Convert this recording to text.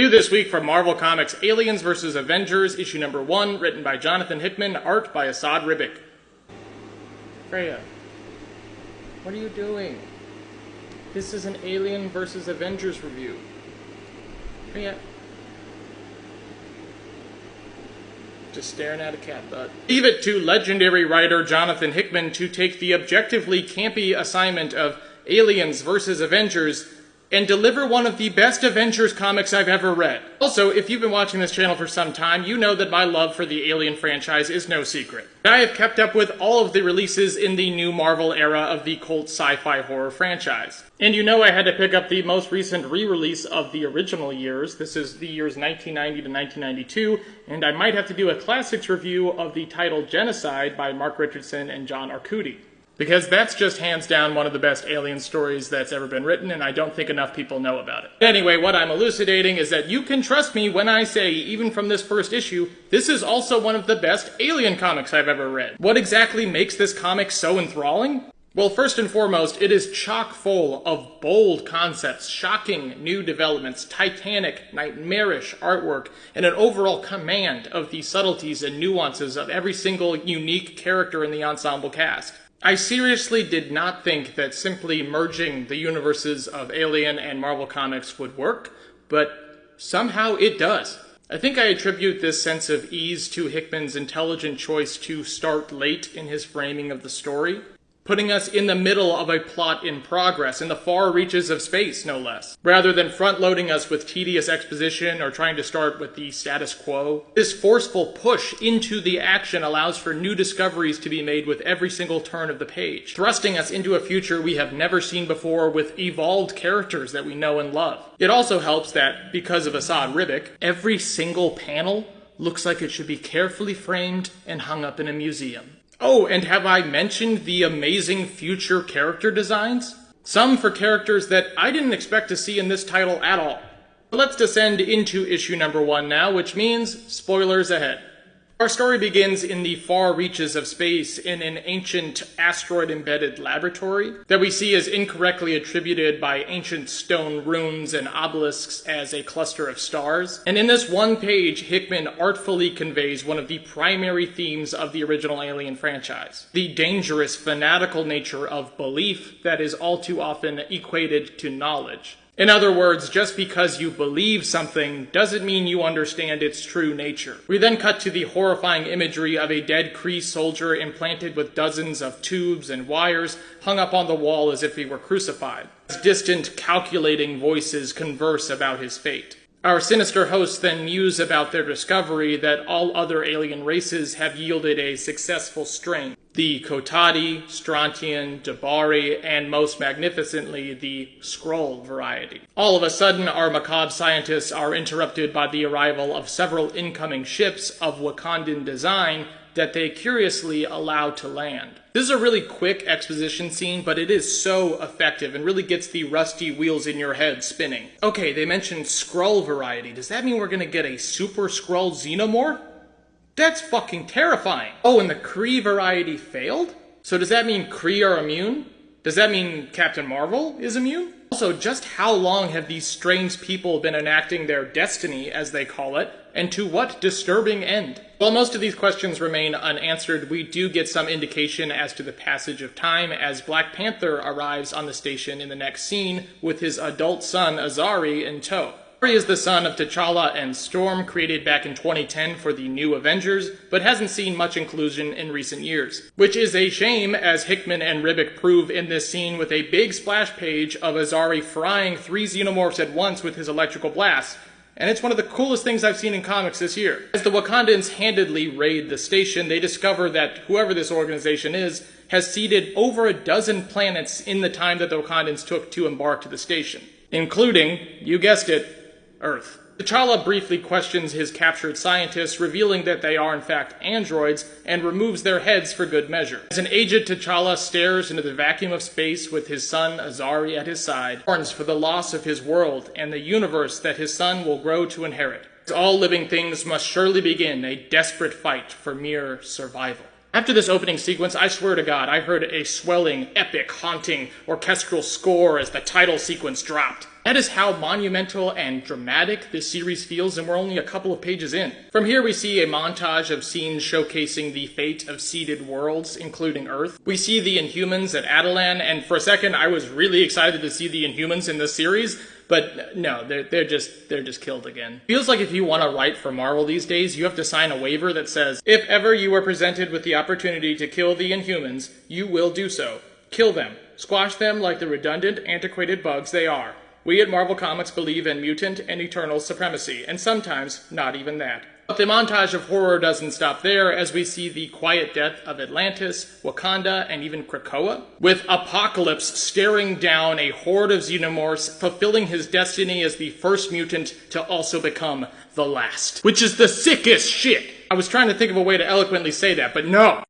This week from Marvel Comics, Aliens vs. Avengers, issue number 1, written by Jonathon Hickman, art by Asad Ribic. Freya, what are you doing? This is an Alien vs. Avengers review. Freya. Just staring at a cat butt. Leave it to legendary writer Jonathon Hickman to take the objectively campy assignment of Aliens vs. Avengers and deliver one of the best Avengers comics I've ever read. Also, if you've been watching this channel for some time, you know that my love for the Alien franchise is no secret. I have kept up with all of the releases in the new Marvel era of the cult sci-fi horror franchise. And you know I had to pick up the most recent re-release of the original years. This is the years 1990 to 1992, and I might have to do a classics review of the title Genocide by Mark Richardson and John Arcudi. Because that's just hands down one of the best Alien stories that's ever been written, and I don't think enough people know about it. Anyway, what I'm elucidating is that you can trust me when I say, even from this first issue, this is also one of the best Alien comics I've ever read. What exactly makes this comic so enthralling? Well, first and foremost, it is chock full of bold concepts, shocking new developments, titanic, nightmarish artwork, and an overall command of the subtleties and nuances of every single unique character in the ensemble cast. I seriously did not think that simply merging the universes of Alien and Marvel Comics would work, but somehow it does. I think I attribute this sense of ease to Hickman's intelligent choice to start late in his framing of the story, putting us in the middle of a plot in progress, in the far reaches of space, no less, rather than front-loading us with tedious exposition or trying to start with the status quo. This forceful push into the action allows for new discoveries to be made with every single turn of the page, thrusting us into a future we have never seen before with evolved characters that we know and love. It also helps that, because of Asad Ribic, every single panel looks like it should be carefully framed and hung up in a museum. Oh, and have I mentioned the amazing future character designs? Some for characters that I didn't expect to see in this title at all. Let's descend into issue number 1 now, which means spoilers ahead. Our story begins in the far reaches of space in an ancient asteroid-embedded laboratory that we see as incorrectly attributed by ancient stone runes and obelisks as a cluster of stars. And in this one page, Hickman artfully conveys one of the primary themes of the original Alien franchise: the dangerous, fanatical nature of belief that is all too often equated to knowledge. In other words, just because you believe something doesn't mean you understand its true nature. We then cut to the horrifying imagery of a dead Kree soldier implanted with dozens of tubes and wires hung up on the wall as if he were crucified. Distant, calculating voices converse about his fate. Our sinister hosts then muse about their discovery that all other alien races have yielded a successful strain. The Kotati, Strontian, Dabari, and most magnificently, the Skrull variety. All of a sudden, our macabre scientists are interrupted by the arrival of several incoming ships of Wakandan design that they curiously allow to land. This is a really quick exposition scene, but it is so effective and really gets the rusty wheels in your head spinning. Okay, they mentioned Skrull variety. Does that mean we're gonna get a Super Skrull Xenomorph? That's fucking terrifying. Oh, and the Kree variety failed? So does that mean Kree are immune? Does that mean Captain Marvel is immune? Also, just how long have these strange people been enacting their destiny, as they call it, and to what disturbing end? While most of these questions remain unanswered, we do get some indication as to the passage of time as Black Panther arrives on the station in the next scene with his adult son Azari in tow. Azari is the son of T'Challa and Storm, created back in 2010 for the new Avengers, but hasn't seen much inclusion in recent years. Which is a shame, as Hickman and Ribic prove in this scene with a big splash page of Azari frying 3 xenomorphs at once with his electrical blast. And it's one of the coolest things I've seen in comics this year. As the Wakandans handedly raid the station, they discover that whoever this organization is has seeded over a dozen planets in the time that the Wakandans took to embark to the station, including, you guessed it, Earth. T'Challa briefly questions his captured scientists, revealing that they are in fact androids, and removes their heads for good measure. As an aged T'Challa stares into the vacuum of space with his son Azari at his side, mourns for the loss of his world and the universe that his son will grow to inherit. As all living things must surely begin a desperate fight for mere survival. After this opening sequence, I swear to God, I heard a swelling, epic, haunting, orchestral score as the title sequence dropped. That is how monumental and dramatic this series feels, and we're only a couple of pages in. From here we see a montage of scenes showcasing the fate of seeded worlds, including Earth. We see the Inhumans at Adelan, and for a second I was really excited to see the Inhumans in this series, but no, they're just killed again. Feels like if you want to write for Marvel these days, you have to sign a waiver that says, if ever you are presented with the opportunity to kill the Inhumans, you will do so. Kill them. Squash them like the redundant, antiquated bugs they are. We at Marvel Comics believe in mutant and eternal supremacy, and sometimes not even that. But the montage of horror doesn't stop there, as we see the quiet death of Atlantis, Wakanda, and even Krakoa, with Apocalypse staring down a horde of xenomorphs, fulfilling his destiny as the first mutant to also become the last. Which is the sickest shit! I was trying to think of a way to eloquently say that, but no!